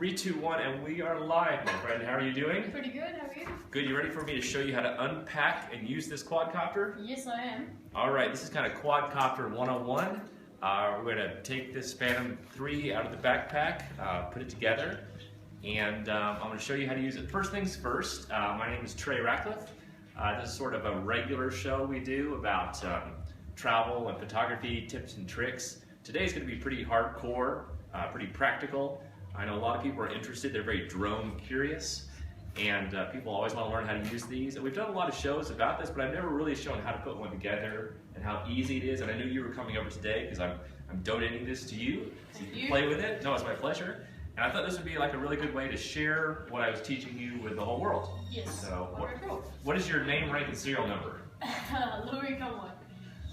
3, 2, 1, and we are live, my friend. How are you doing? Pretty good, how are you? Good. You ready for me to show you how to unpack and use this quadcopter? Yes, I am. All right, this is kind of Quadcopter 101. We're going to take this Phantom 3 out of the backpack, put it together, and I'm going to show you how to use it. First things first, my name is Trey, Ratcliff. This is sort of a regular show we do about travel and photography tips and tricks. Today's going to be pretty hardcore, pretty practical. I know a lot of people are interested, they're very drone curious, and people always want to learn how to use these. And we've done a lot of shows about this, but I've never really shown how to put one together and how easy it is. And I knew you were coming over today because I'm donating this to you, so you can play with it. No, it's my pleasure. And I thought this would be like a really good way to share what I was teaching you with the whole world. Yes. So, what is your name, rank, and serial number? Louis Conway.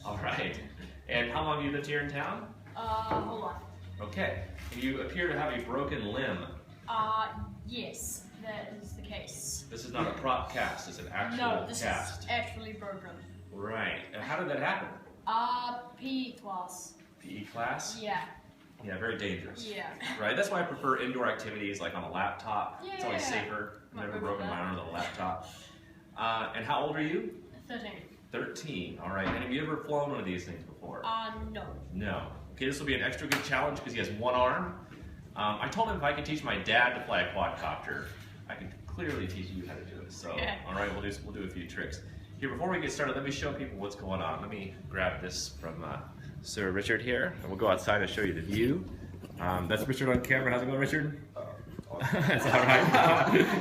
All right. And how long have you lived here in town? Whole life. Okay. You appear to have a broken limb. Yes, that is the case. This is not a prop cast, it's an actual No, this cast. is actually broken. Right. And how did that happen? PE class. PE class? Yeah. Yeah, very dangerous. Yeah. Right, that's why I prefer indoor activities like on a laptop. Yeah. It's always safer. I've never broken my arm with a laptop. And how old are you? 13. 13, all right. And have you ever flown one of these things before? No. No. Okay, this will be an extra good challenge because he has one arm. I told him if I could teach my dad to fly a quadcopter, I could clearly teach you how to do it. So, all right, we'll do a few tricks. Here, before we get started, let me show people what's going on. Let me grab this from Sir Richard here, and we'll go outside and show you the view. That's Richard on camera. How's it going, Richard? That's all right.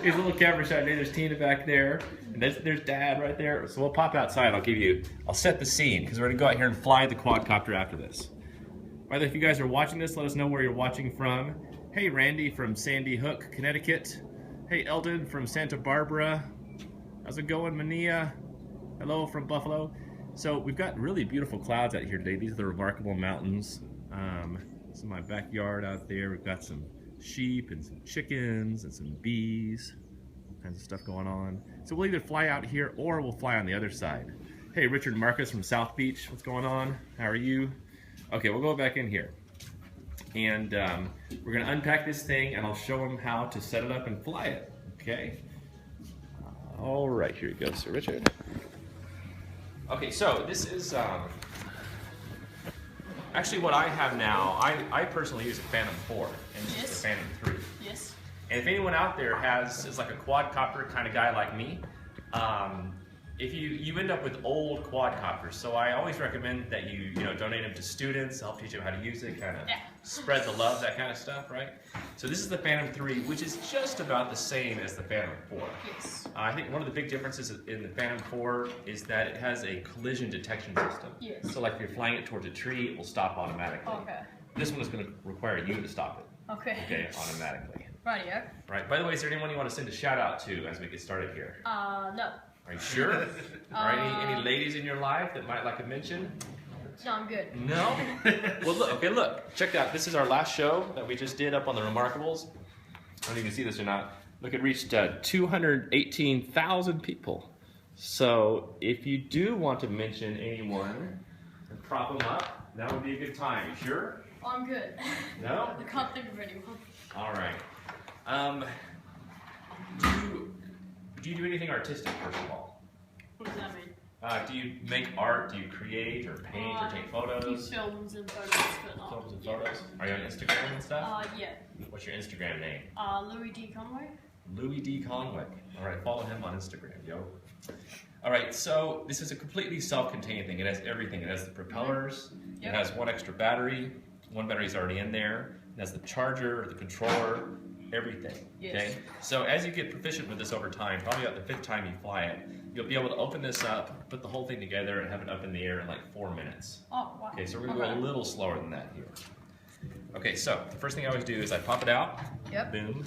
Here's a little camera shot. There's Tina back there, and there's Dad right there. So we'll pop outside. I'll set the scene because we're gonna go out here and fly the quadcopter after this. By the way, if you guys are watching this, let us know where you're watching from. Hey, Randy from Sandy Hook, Connecticut. Hey, Eldon from Santa Barbara. How's it going, Mania? Hello from Buffalo. So we've got really beautiful clouds out here today. These are the remarkable mountains. This is my backyard out there. We've got some sheep and some chickens and some bees. All kinds of stuff going on. So we'll either fly out here or we'll fly on the other side. Hey, Richard Marcus from South Beach. What's going on? How are you? Okay, we'll go back in here. And we're going to unpack this thing and I'll show him how to set it up and fly it. Okay? All right, here you go, Sir Richard. Okay, so this is actually what I have now. I personally use a Phantom 4 and this is a Phantom 3. Yes. And if anyone out there is like a quadcopter kind of guy like me, if you end up with old quadcopters, so I always recommend that you donate them to students, help teach them how to use it, kind of spread the love, that kind of stuff, right? So this is the Phantom 3, which is just about the same as the Phantom 4. Yes. I think one of the big differences in the Phantom 4 is that it has a collision detection system. Yes. So like if you're flying it towards a tree, it will stop automatically. Okay. This one is going to require you to stop it. Okay. Okay, automatically. Rightio. Right. By the way, is there anyone you want to send a shout out to as we get started here? No. Are you sure? All right, any ladies in your life that might like a mention? No, I'm good. No? Well, look, check out. This is our last show that we just did up on the Remarkables. I don't know if you can see this or not. Look, it reached 218,000 people. So if you do want to mention anyone and prop them up, that would be a good time. You sure? I'm good. No? I can't think of anyone. All right. Do you do anything artistic, first of all? What does that mean? Do you make art? Do you create or paint or take photos? Films and photos, but not. Films and photos? Are you on Instagram and stuff? Yeah. What's your Instagram name? Louis D. Conway. Louis D. Conway. All right, follow him on Instagram, yo. All right, so this is a completely self-contained thing. It has everything. It has the propellers. It has one extra battery. One battery is already in there. It has the charger, the controller, everything. Yes. Okay. So as you get proficient with this over time, probably about the 5th time you fly it, you'll be able to open this up, put the whole thing together, and have it up in the air in like 4 minutes. Oh, wow. Okay, so we're gonna go a little slower than that here. Okay, so the first thing I always do is I pop it out. Yep. Boom.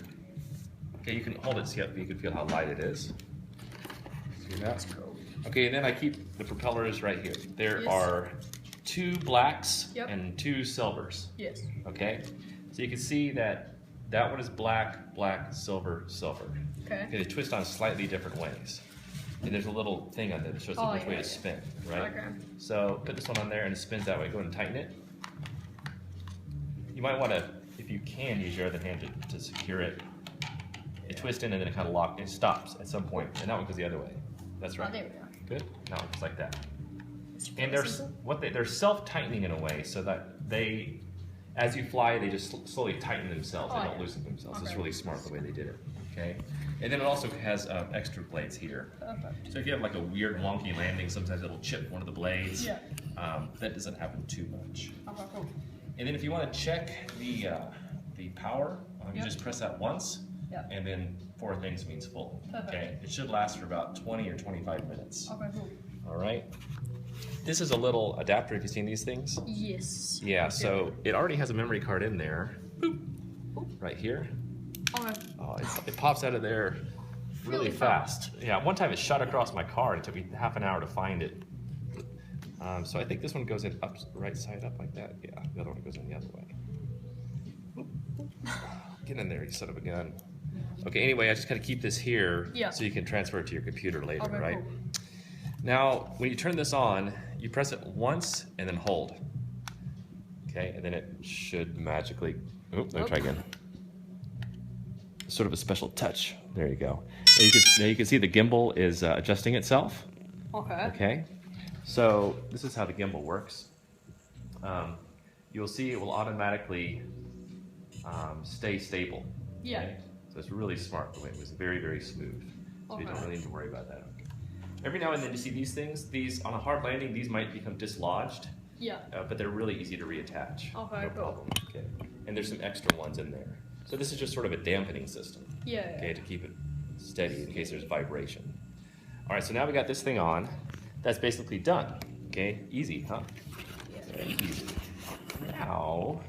Okay, you can hold it so you can feel how light it is. See that? Okay, and then I keep the propellers right here. There are 2 blacks and 2 silvers. Yes. Okay, so you can see that one is black, black, silver, silver. Okay. They twist on slightly different ways. And there's a little thing on there that shows which way to spin, right? Okay. So put this one on there and it spins that way. Go ahead and tighten it. You might want to, if you can, use your other hand to secure it. You twist in and then it kind of locks. It stops at some point, and that one goes the other way. That's right. Oh, there we go. Good. Now it goes like that. And they're self-tightening in a way, so that they, as you fly, they just slowly tighten themselves. They don't loosen themselves. Okay. It's really smart the way they did it. Okay. And then it also has extra blades here. Perfect. So if you have like a weird wonky landing, sometimes it'll chip one of the blades. Yeah. That doesn't happen too much. Okay, cool. And then if you want to check the power, you just press that once, and then 4 things means full. Perfect. Okay. It should last for about 20 or 25 minutes. Okay, cool. All right. This is a little adapter. Have you seen these things? Yes. Yeah. So it already has a memory card in there. Boop. Right here. Okay. Oh, it pops out of there really fast. Yeah, one time it shot across my car and it took me half an hour to find it. So I think this one goes in up, right side up like that. Yeah, the other one goes in the other way. Get in there, you son of a gun. Okay, anyway, I just gotta keep this here so you can transfer it to your computer later, right? Cool. Now, when you turn this on, you press it once and then hold. Okay, and then it should magically, let me try again. Sort of a special touch. There you go. Now you can see the gimbal is adjusting itself. Okay. Okay. So this is how the gimbal works. You'll see it will automatically stay stable. Yeah. Okay? So it's really smart the way it was very, very smooth. So you don't really need to worry about that. Every now and then you see these things. These on a hard landing, these might become dislodged. Yeah. But they're really easy to reattach. Okay. No problem. Okay. And there's some extra ones in there. So this is just sort of a dampening system. Yeah. Okay, to keep it steady in case there's vibration. All right, so now we got this thing on. That's basically done. Okay, easy, huh? Yeah. Very easy. Now,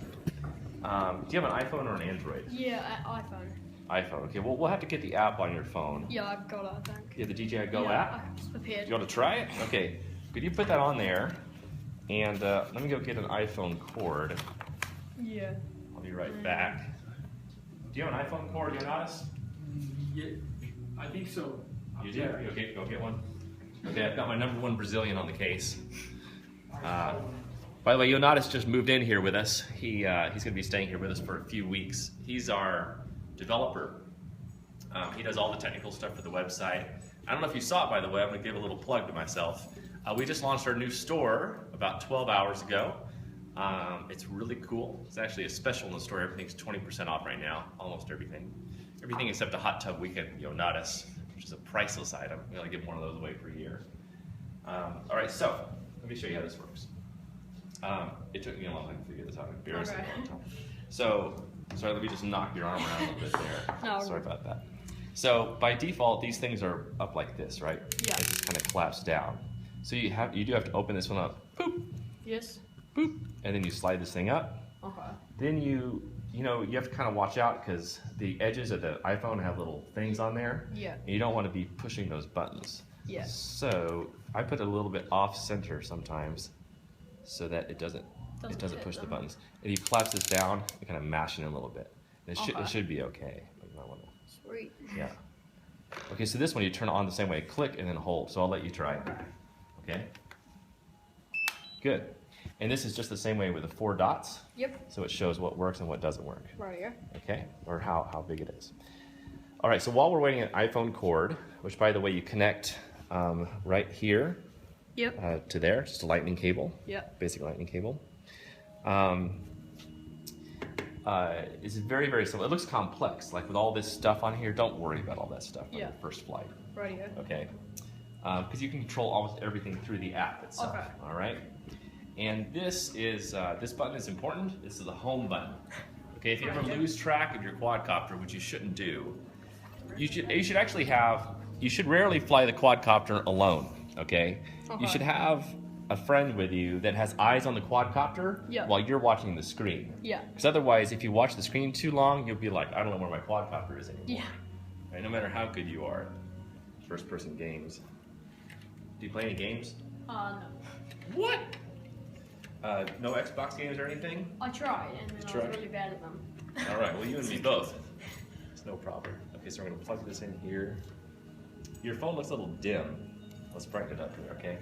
do you have an iPhone or an Android? Yeah, iPhone. iPhone. Okay, well, we'll have to get the app on your phone. Yeah, I've got it, I think. Yeah, the Dji Go App? I'm prepared. You want to try it? Okay. Could you put that on there? And let me go get an iPhone cord. Yeah. I'll be right back. Do you have an iPhone cord, Jonas? Yeah, I think so. You do? Okay, go get one. Okay, I've got my #1 Brazilian on the case. By the way, Jonas just moved in here with us. He's going to be staying here with us for a few weeks. He's our developer. He does all the technical stuff for the website. I don't know if you saw it, by the way. I'm going to give a little plug to myself. We just launched our new store about 12 hours ago. It's really cool. It's actually a special in the store. Everything's 20% off right now, almost everything. Everything except a hot tub weekend Jonas, which is a priceless item. We only give one of those away per year. All right, so let me show you how this works. It took me a long time to figure this out. Embarrassingly long time. So, sorry, let me just knock your arm around a little bit there. No. Sorry about that. So by default, these things are up like this, right? Yeah. They just kind of collapse down. So you do have to open this one up. Boop. Yes. Boop. And then you slide this thing up. Okay. Then you have to kind of watch out because the edges of the iPhone have little things on there. Yeah. And you don't want to be pushing those buttons. Yeah. So I put it a little bit off center sometimes so that it doesn't push the buttons. And you collapse this down and kind of mash it in a little bit. And it should be okay. You might want to. Sweet. Yeah. Okay, so this one you turn it on the same way. Click and then hold. So I'll let you try it. Okay. Good. And this is just the same way with the 4 dots. Yep. So it shows what works and what doesn't work. Right here. Okay, or how big it is. All right, so while we're waiting an iPhone cord, which by the way you connect right here to there, just a lightning cable. Yep. Basic lightning cable. It's very, very simple. It looks complex, like with all this stuff on here. Don't worry about all that stuff on your first flight. Right here. Okay. Because you can control almost everything through the app itself. Okay. All right. And this button is important. This is the home button. Okay, if you ever lose track of your quadcopter, which you shouldn't do, you should rarely fly the quadcopter alone. Okay, you should have a friend with you that has eyes on the quadcopter while you're watching the screen. Yeah. Because otherwise, if you watch the screen too long, you'll be like, I don't know where my quadcopter is anymore. Yeah. Right? No matter how good you are at first-person games. Do you play any games? No. What? No Xbox games or anything? I tried, and then I was really bad at them. All right, well, you and me both. It's no problem. Okay, so we're going to plug this in here. Your phone looks a little dim. Let's brighten it up here, okay?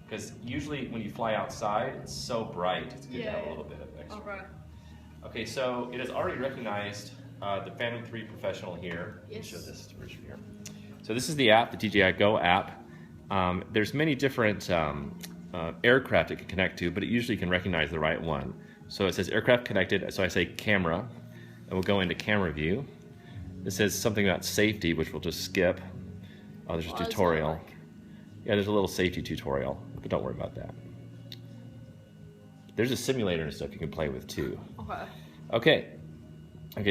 Because usually when you fly outside, it's so bright, it's good to have a little bit of extra. Okay. Okay, so it has already recognized the Phantom 3 Professional here. Let me show this to Richard here. So this is the app, the Dji Go App. There's many different aircraft it can connect to, but it usually can recognize the right one. So it says aircraft connected, so I say camera, and we'll go into camera view. It says something about safety, which we'll just skip. Oh, there's a tutorial. Yeah, there's a little safety tutorial, but don't worry about that. There's a simulator and stuff you can play with too. Okay,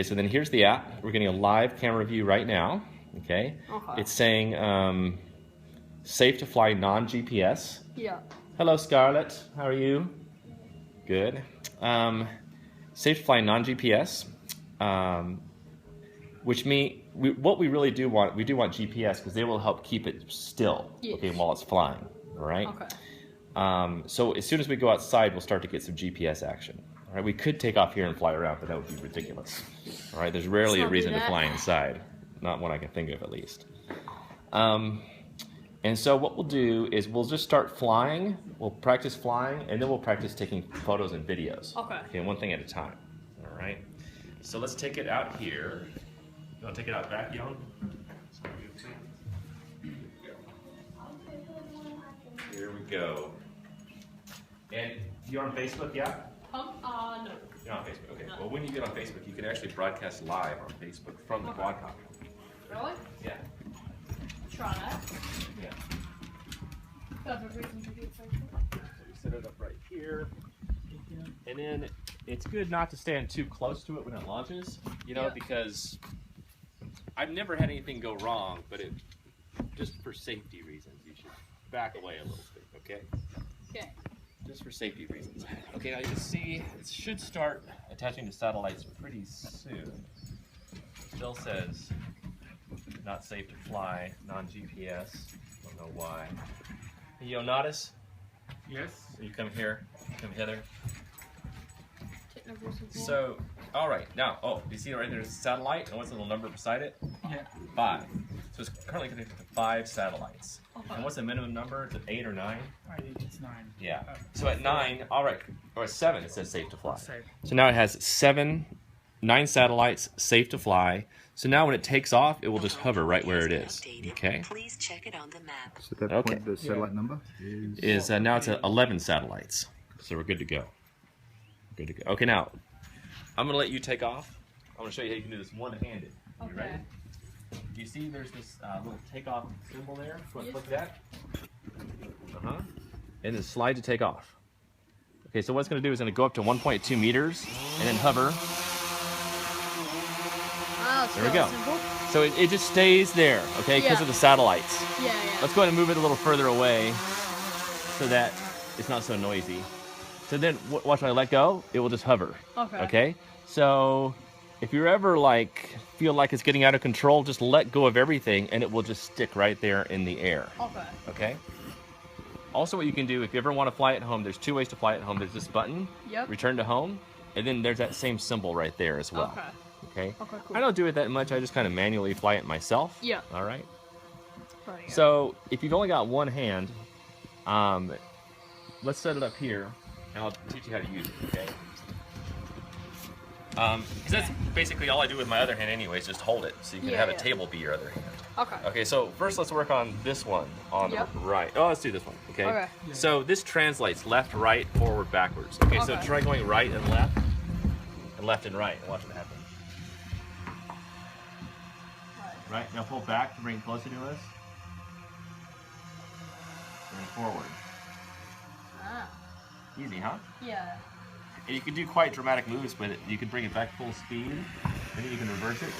so then here's the app. We're getting a live camera view right now. Okay. It's saying safe to fly non-GPS. Yeah. Hello, Scarlett. How are you? Good. Safe to fly non-GPS, which means what we really do want, we do want GPS because they will help keep it still, okay, while it's flying. All right. Okay. So as soon as we go outside, we'll start to get some GPS action. All right. We could take off here and fly around, but that would be ridiculous. All right. There's rarely a reason to fly inside. Not one I can think of, at least. And so what we'll do is we'll just start flying, we'll practice flying, and then we'll practice taking photos and videos. Okay, one thing at a time. All right. So let's take it out here. You want to take it out back, Young? Here we go. And you're on Facebook, yeah? No. You're on Facebook, okay. No. Well, when you get on Facebook, you can actually broadcast live on Facebook from the Quadcopter. Really? Yeah. Try that. Yeah. That's a reason to do So you set it up right here. And then it's good not to stand too close to it when it launches, you know, because I've never had anything go wrong, but it just for safety reasons, you should back away a little bit, okay? Okay. Just for safety reasons. Okay, now you can see it should start attaching to satellites pretty soon. It still says not safe to fly, non-GPS. Don't know why. Hey, Yonatus? Yes. You come here. Come hither. So, all right. Now, do you see right there's a satellite? And what's the little number beside it? Yeah. 5. So it's currently connected to 5 satellites. And what's the minimum number? Is it 8 or 9? I think it's 9. Yeah. So at 9, all right, or at 7, it says safe to fly. Safe. So now it has 9 satellites, safe to fly. So now when it takes off, it will just hover right where it is. Okay. Please check it on the map. So at that point, the satellite number is now it's at 11 satellites. So we're good to go. Good to go. Okay, now I'm gonna let you take off. I'm gonna show you how you can do this one-handed. You ready? Do you see there's this little takeoff symbol there? You want to click that? And then slide to take off. Okay, so what it's gonna do is gonna go up to 1.2 meters and then hover. There we go. Simple. So it just stays there, okay, because of the satellites. Yeah. Let's go ahead and move it a little further away so that it's not so noisy. So then, watch when I let go, it will just hover. Okay? So if you ever feel like it's getting out of control, just let go of everything and it will just stick right there in the air. Okay? Also what you can do, if you ever want to fly at home, there's 2 ways to fly at home. There's this button, return to home, and then there's that same symbol right there as well. Okay, cool. I don't do it that much. I just kind of manually fly it myself. Yeah. All right. So if you've only got one hand, let's set it up here, and I'll teach you how to use it. Okay. Because that's basically all I do with my other hand anyway, is just hold it. So you can have a table be your other hand. Okay, so first let's work on this one on the right. Oh, let's do this one. Okay. So this translates left, right, forward, backwards. Okay, so try going right and left and right, and watch what happens. Right, now pull back to bring it closer to us. Bring forward. Easy, huh? Yeah. And you can do quite dramatic moves with it. You can bring it back full speed, and then you can reverse it.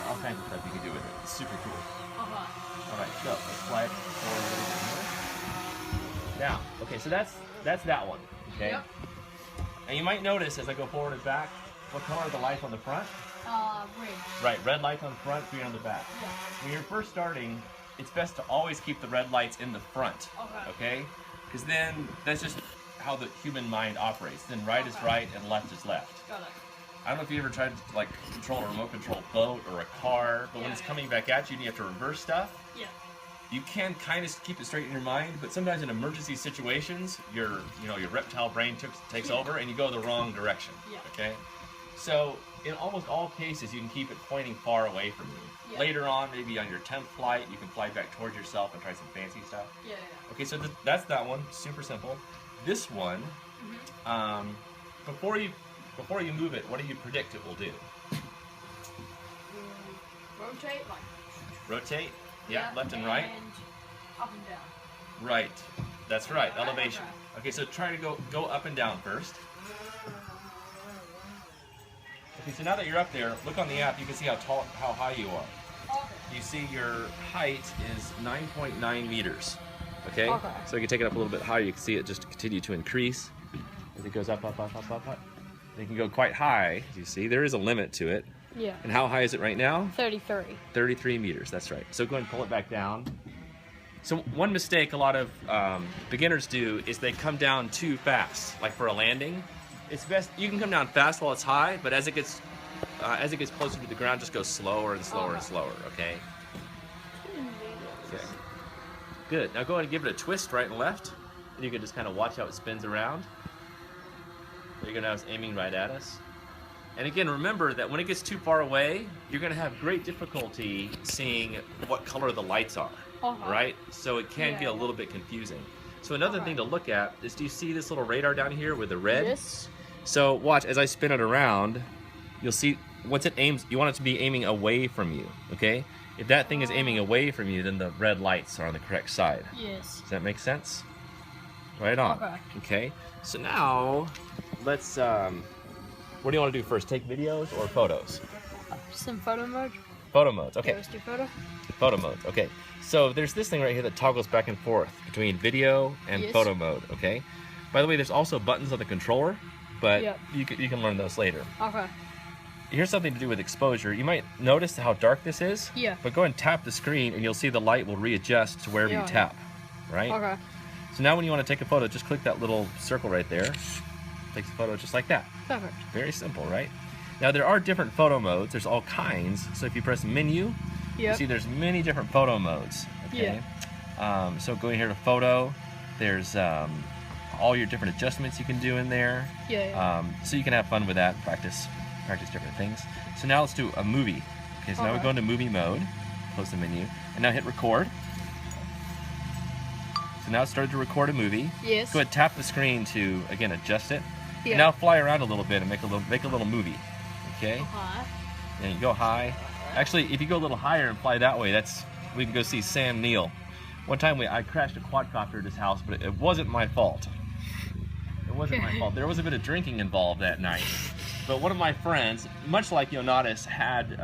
All kinds of stuff you can do with it. It's super cool. Alright, so let's fly it forward. Now, okay, so that's that one. Okay? And you might notice as I go forward and back, what color are the lights on the front? Red. Right, red lights on the front, green on the back. Yeah. When you're first starting, it's best to always keep the red lights in the front. Okay? Because then that's just how the human mind operates. Then right is right and left is left. Got it. I don't know if you ever tried to control a remote control boat or a car, but when it's coming back at you and you have to reverse stuff, you can kind of keep it straight in your mind, but sometimes in emergency situations, your reptile brain takes over and you go the wrong direction. Yeah. Okay. So in almost all cases, you can keep it pointing far away from you. Yeah. Later on, maybe on your 10th flight, you can fly back towards yourself and try some fancy stuff. Yeah. Okay, so that's that one. Super simple. This one, before you move it, what do you predict it will do? Rotate, like. Rotate. Yeah, left and right. And up and down. Right. That's right. Right, Elevation. right. Okay, so try to go up and down first. Okay, so now that you're up there, look on the app. You can see how high you are. Okay. You see your height is 9.9 meters. Okay? Okay. So you can take it up a little bit higher. You can see it just continue to increase as it goes up, up, up, up, up, up. It can go quite high. As you see, there is a limit to it. Yeah. And how high is it right now? 33. 33 meters. That's right. So go ahead and pull it back down. So one mistake a lot of beginners do is they come down too fast, like for a landing. It's best you can come down fast while it's high, but as it gets closer to the ground, just go slower and slower and slower. Okay. Okay. Good. Now go ahead and give it a twist right and left, and you can just kind of watch how it spins around. There you go. Now it's aiming right at us. And again, remember that when it gets too far away, you're going to have great difficulty seeing what color the lights are. Right? So it can get a little bit confusing. So another thing to look at is, do you see this little radar down here with the red? Yes. So watch, as I spin it around, you'll see once it aims, you want it to be aiming away from you, okay? If that thing is aiming away from you, then the red lights are on the correct side. Yes. Does that make sense? Right on. Okay. So now, let's, what do you want to do first? Take videos or photos? Some photo mode. Photo modes, okay. Let's do photo. Photo modes, okay. So there's this thing right here that toggles back and forth between video and photo mode, okay? By the way, there's also buttons on the controller, but you can learn those later. Okay. Here's something to do with exposure. You might notice how dark this is. Yeah. But go ahead and tap the screen and you'll see the light will readjust to wherever you tap, right? Okay. So now when you want to take a photo, just click that little circle right there. Takes a photo just like that. Perfect. Very simple, right? Now there are different photo modes. There's all kinds. So if you press menu, you see there's many different photo modes. Okay. So going here to photo, there's all your different adjustments you can do in there. So you can have fun with that and practice different things. So now let's do a movie. Okay, so now we go into movie mode, close the menu, and now hit record. So now it started to record a movie. Yes. Go ahead, tap the screen to again adjust it. And now fly around a little bit and make a little movie. Okay. And you go high. Actually, if you go a little higher and fly that way, we can go see Sam Neill. One time I crashed a quadcopter at his house, but it wasn't my fault. It wasn't my fault. There was a bit of drinking involved that night. But one of my friends, much like Jonatas, had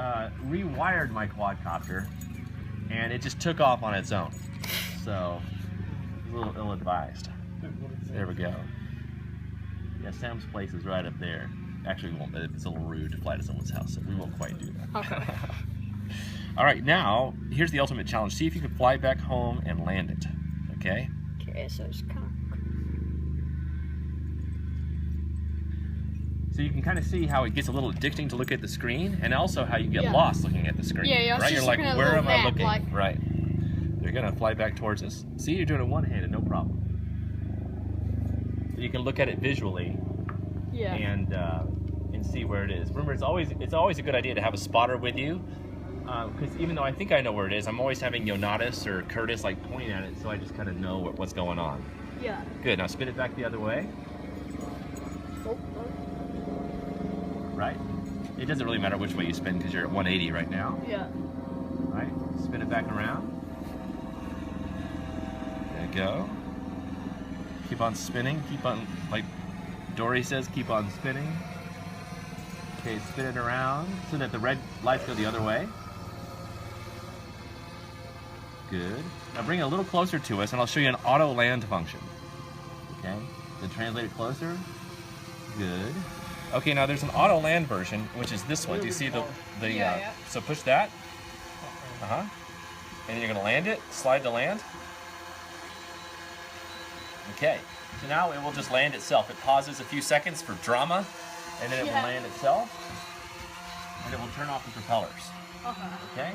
rewired my quadcopter, and it just took off on its own. So, a little ill-advised. There we go. Yeah, Sam's place is right up there. Actually, we won't. It's a little rude to fly to someone's house, so we won't quite do that. Okay. All right, now, here's the ultimate challenge. See if you can fly back home and land it, okay? Okay, so it's kind of... So you can kind of see how it gets a little addicting to look at the screen, and also how you get lost looking at the screen. Right? You're like, where am I looking? Right. You're gonna fly back towards us. See, you're doing it one-handed, no problem. You can look at it visually. And see where it is. Remember, it's always a good idea to have a spotter with you, because even though I think I know where it is, I'm always having Jonatas or Curtis like point at it, so I just kind of know what's going on. Yeah. Good. Now spin it back the other way. Right. It doesn't really matter which way you spin because you're at 180 right now. Yeah. Right. Spin it back around. There you go. Keep on spinning. Keep on, like Dory says, keep on spinning. Okay, spin it around so that the red lights go the other way. Good. Now bring it a little closer to us and I'll show you an auto land function. Okay, then translate it closer. Good. Okay, now there's an auto land version, which is this one. Do you see so push that. And then you're gonna land it, slide to land. Okay, so now it will just land itself. It pauses a few seconds for drama, and then it will land itself, and it will turn off the propellers. Okay?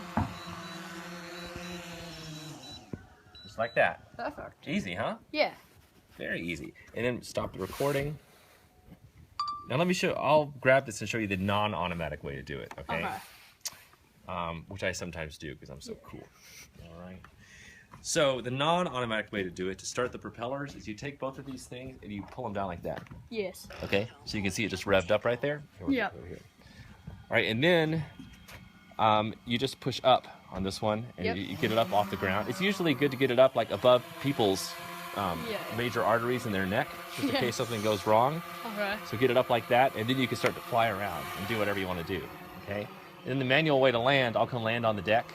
like that. Perfect. Easy, huh? Yeah. Very easy. And then stop the recording. Now let me show, I'll grab this and show you the non-automatic way to do it, okay? Which I sometimes do because I'm so cool. All right. So the non-automatic way to do it, to start the propellers, is you take both of these things and you pull them down like that. Yes. Okay? So you can see it just revved up right there. Yeah. All right, and then you just push up on this one and you get it up off the ground. It's usually good to get it up like above people's major arteries in their neck, just in case something goes wrong. Okay. So get it up like that, and then you can start to fly around and do whatever you want to do, okay? And then the manual way to land, I'll come land on the deck,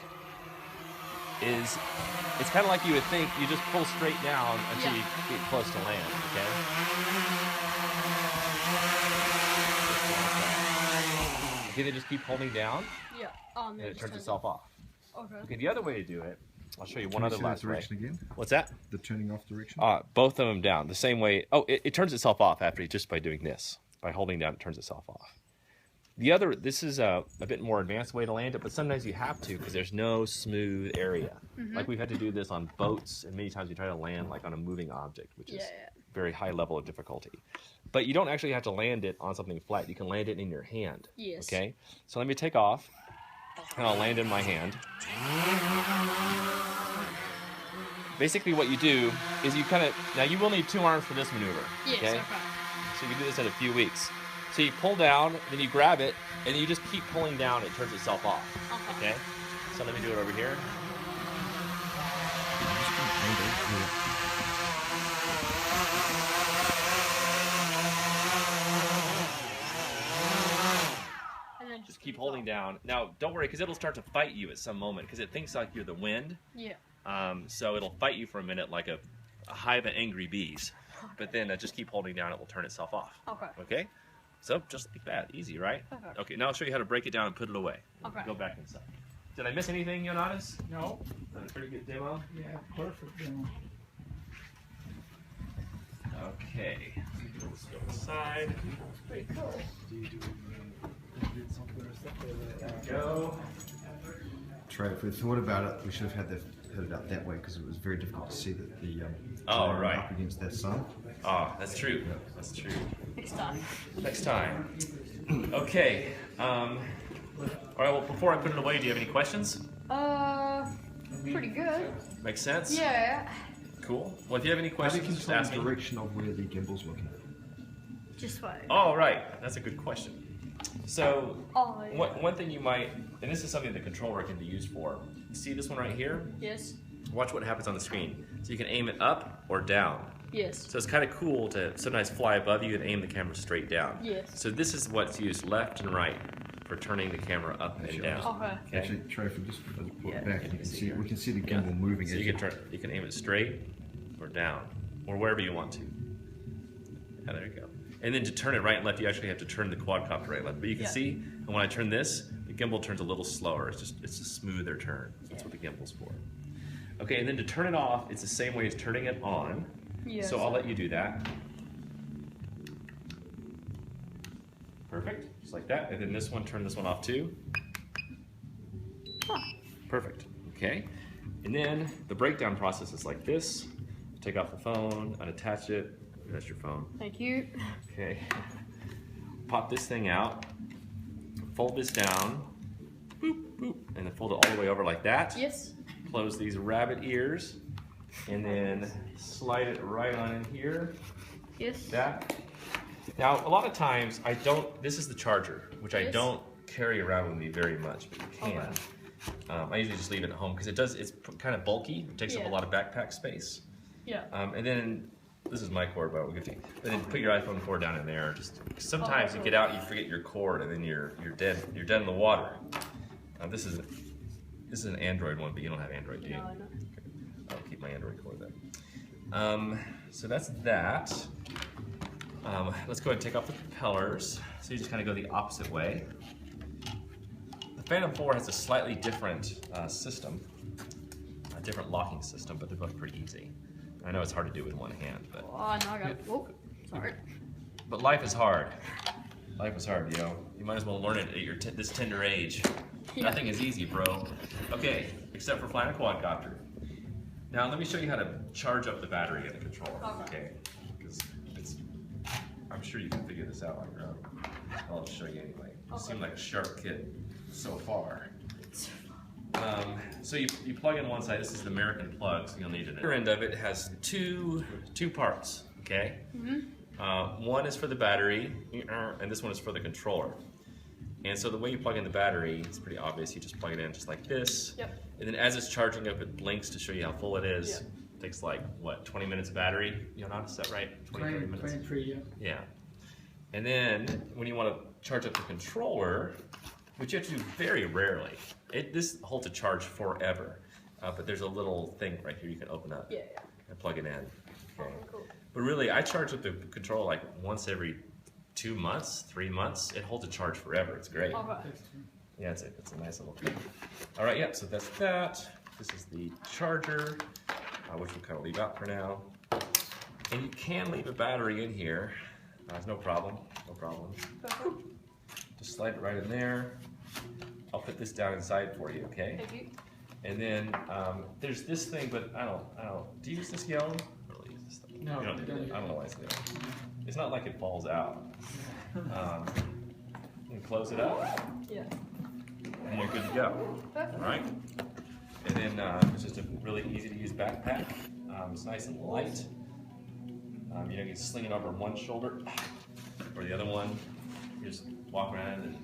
is it's kind of like you would think, you just pull straight down until you get close to land, okay? Okay, then just keep holding down, and it turns itself off. Okay, the other way to do it, I'll show you one other last way. Again? What's that? The turning off direction? Both of them down, the same way. Oh, it turns itself off after just by doing this. By holding down, it turns itself off. The other, this is a bit more advanced way to land it, but sometimes you have to because there's no smooth area. Like we've had to do this on boats, and many times we try to land like on a moving object, which is very high level of difficulty. But you don't actually have to land it on something flat. You can land it in your hand. Yes. Okay? So let me take off, and I'll land in my hand. Basically what you do is you kind of, now you will need 2 arms for this maneuver. Yes, okay? So you can do this in a few weeks. So you pull down, then you grab it, and you just keep pulling down, it turns itself off. Okay? So let me do it over here. Just keep holding down. Now, don't worry, because it'll start to fight you at some moment, because it thinks like you're the wind. Yeah. So it'll fight you for a minute like a hive of angry bees. But then just keep holding down, it will turn itself off. Okay. Okay? So just like that. Easy, right? Perfect. Okay, now I'll show you how to break it down and put it away. Okay. Go back inside. Did I miss anything, Jonatas? No. A pretty good demo? Yeah, perfect demo. Okay. Let's go inside. Pretty cool. There we go. Trey, if we thought about it, we should have had it up that way because it was very difficult to see that the right. up against that sun. Oh, that's true. That's true. Next time. Next time. Okay. All right, well, before I put it away, do you have any questions? Pretty good. Makes sense? Yeah. Cool. Well, if you have any How do questions, you just control ask the me. direction of where the gimbal's looking? Just wait. Oh, right. That's a good question. So, Oh, yeah. one thing you might, and this is something the controller can be used for. You see this one right here? Yes. Watch what happens on the screen. So you can aim it up or down. Yes. So it's kind of cool to sometimes fly above you and aim the camera straight down. Yes. So this is what's used left and right for turning the camera up and down. Okay. Actually, Trey, if we just put it back, you you can can see see here. we can see the gimbal moving. So as you can aim it straight or down or wherever you want to. Yeah, there you go. And then to turn it right and left, you actually have to turn the quadcopter right and left. But you can see, and when I turn this, the gimbal turns a little slower. It's a smoother turn. That's what the gimbal's for. Okay, and then to turn it off, it's the same way as turning it on. Yes. So I'll let you do that. Perfect, just like that. And then this one, turn this one off too. Perfect, okay. And then the breakdown process is like this. Take off the phone, unattach it. That's your phone. Thank you. Okay. Pop this thing out. Fold this down. Boop, boop. And then fold it all the way over like that. Yes. Close these rabbit ears. And then slide it right on in here. Yes. That. Now, a lot of times, this is the charger, which I don't carry around with me very much, but you can. Okay. I usually just leave it at home because it's kind of bulky. It takes up a lot of backpack space. Yeah. And then, this is my cord, but we'll get to. And then put your iPhone cord down in there. Just sometimes you get out, you forget your cord, and then you're dead. You're dead in the water. This is an Android one, but you don't have Android, do you? No, I don't. Okay. I'll keep my Android cord then. So that's that. Let's go ahead and take off the propellers. So you just kind of go the opposite way. The Phantom 4 has a slightly different system, a different locking system, but they're both pretty easy. I know it's hard to do with one hand, but Oh, no, I got it. Oh, sorry. but life is hard. Life is hard, yo. You might as well learn it at your this tender age. Yeah. Nothing is easy, bro. Okay, except for flying a quadcopter. Now let me show you how to charge up the battery in the controller, okay? Because I'm sure you can figure this out on your own. I'll just show you anyway. You seem like a sharp kid so far. So you plug in one side. This is the American plug, so you'll need it. The other end of it has two parts, okay? One is for the battery, and this one is for the controller. And so the way you plug in the battery, it's pretty obvious. You just plug it in just like this. Yep. And then as it's charging up, it blinks to show you how full it is. Yep. It takes like, what, 20 minutes of battery? You'll notice that, right? 20 minutes. 23, yeah. Yeah. And then when you want to charge up the controller, which you have to do very rarely, this holds a charge forever. But there's a little thing right here you can open up and plug it in. Okay. Cool. But really, I charge up the controller like once every 2 months, 3 months. It holds a charge forever. It's great. Yeah, it's a nice little thing. All right, yeah, so that's that. This is the charger, which we'll kind of leave out for now. And you can leave a battery in here. There's no problem, no problem. Just slide it right in there. I'll put this down inside for you, okay? Thank you. And then there's this thing, but I don't. Do you use this yellow? I don't really use this stuff. No, I don't know why it's there. It's not like it falls out. And close it up. Yeah. And you're good to go. All right. And then it's just a really easy to use backpack. It's nice and light. You can sling it over one shoulder or the other one. You just walk around and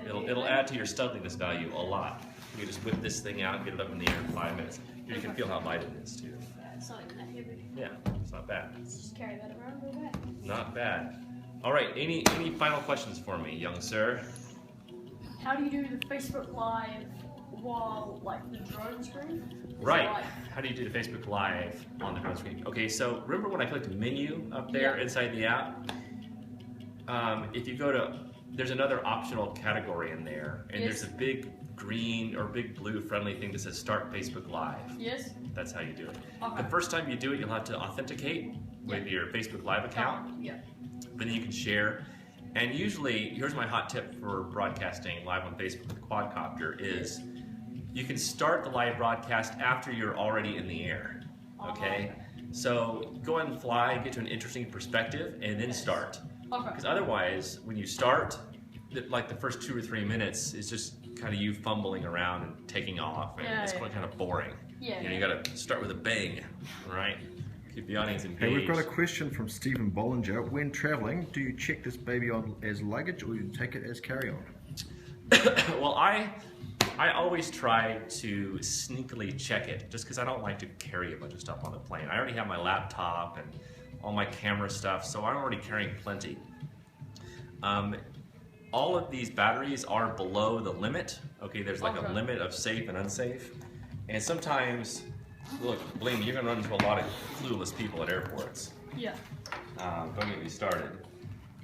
it'll add to your studliness value a lot. You just whip this thing out and get it up in the air in 5 minutes. You can feel how light it is too. It's not that heavy. Yeah, it's not bad. Let's just carry that around real bad. Not bad. All right, any final questions for me, young sir? How do you do the Facebook Live while, like, the drone screen? Right. How do you do the Facebook Live on the drone screen? Okay, so remember when I clicked menu up there inside the app? If you go to, there's another optional category in there, and there's a big green or big blue friendly thing that says Start Facebook Live. Yes. That's how you do it. Okay. The first time you do it, you'll have to authenticate with your Facebook Live account. Yeah. Then you can share. And usually, here's my hot tip for broadcasting live on Facebook with Quadcopter is you can start the live broadcast after you're already in the air, okay? So go ahead and fly, get to an interesting perspective, and then start. Because otherwise, when you start, like the first 2 or 3 minutes is just kind of you fumbling around and taking off, and it's quite kind of boring. Yeah. You got to start with a bang, right? Keep the audience engaged. Hey, we've got a question from Stephen Bollinger. When traveling, do you check this baby on as luggage or you take it as carry-on? Well, I always try to sneakily check it just because I don't like to carry a bunch of stuff on the plane. I already have my laptop and all my camera stuff, so I'm already carrying plenty. All of these batteries are below the limit. Okay, there's like a limit of safe and unsafe. And sometimes, look, believe me, you're gonna run into a lot of clueless people at airports. Yeah. Don't get me started.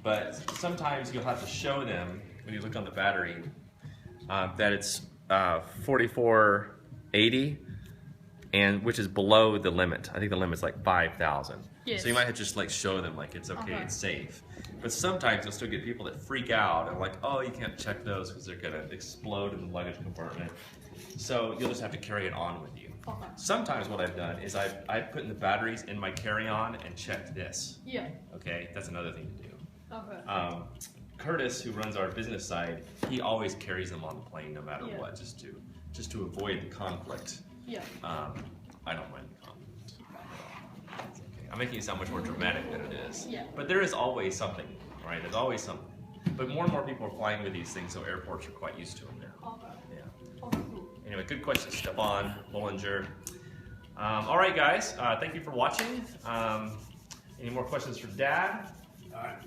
But sometimes you'll have to show them, when you look on the battery, that it's 4480, and which is below the limit. I think the limit's like 5,000. Yes. So you might have to just like show them like it's okay, it's safe. But sometimes you'll still get people that freak out and like, oh, you can't check those because they're gonna explode in the luggage compartment. So you'll just have to carry it on with you. Sometimes what I've done is I've put in the batteries in my carry-on and checked this. Yeah. Okay, that's another thing to do. Okay. Curtis, who runs our business side, he always carries them on the plane no matter what, just to avoid the conflict. Yeah. I don't mind the conflict. It's okay. I'm making it sound much more dramatic than it is. Yeah. But there is always something, right? There's always something. But more and more people are flying with these things, so airports are quite used to them now. Okay. Yeah. Anyway, good question, Stefan Bollinger. All right, guys, thank you for watching. Any more questions for Dad?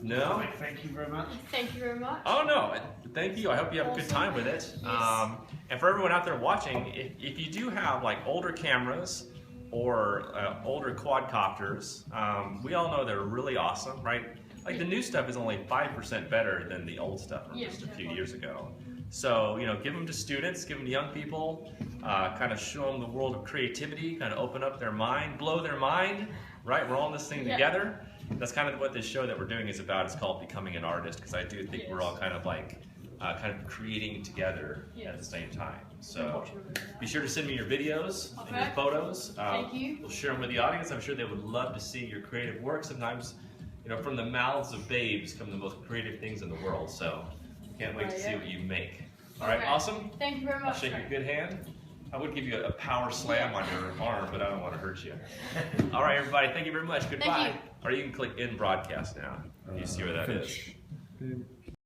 No? Thank you very much. Thank you very much. Oh, no. Thank you. I hope you have a good time with it. Yes. And for everyone out there watching, if you do have like older cameras or older quadcopters, we all know they're really awesome, right? Like the new stuff is only 5% better than the old stuff from just a few years ago. So, you know, give them to students, give them to young people, kind of show them the world of creativity, kind of open up their mind, blow their mind, right? We're all in this thing together. That's kind of what this show that we're doing is about. It's called Becoming an Artist, because I do think we're all kind of like kind of creating together at the same time. So be sure to send me your videos and your photos. Thank you. We'll share them with the audience. I'm sure they would love to see your creative work. Sometimes, from the mouths of babes come the most creative things in the world. So can't wait to see what you make. All right, awesome. Thank you very much. I'll shake your good hand. I would give you a power slam on your arm, but I don't want to hurt you. All right, everybody. Thank you very much. Goodbye. Thank you. Or you can click in broadcast now. You see where that is. Finish.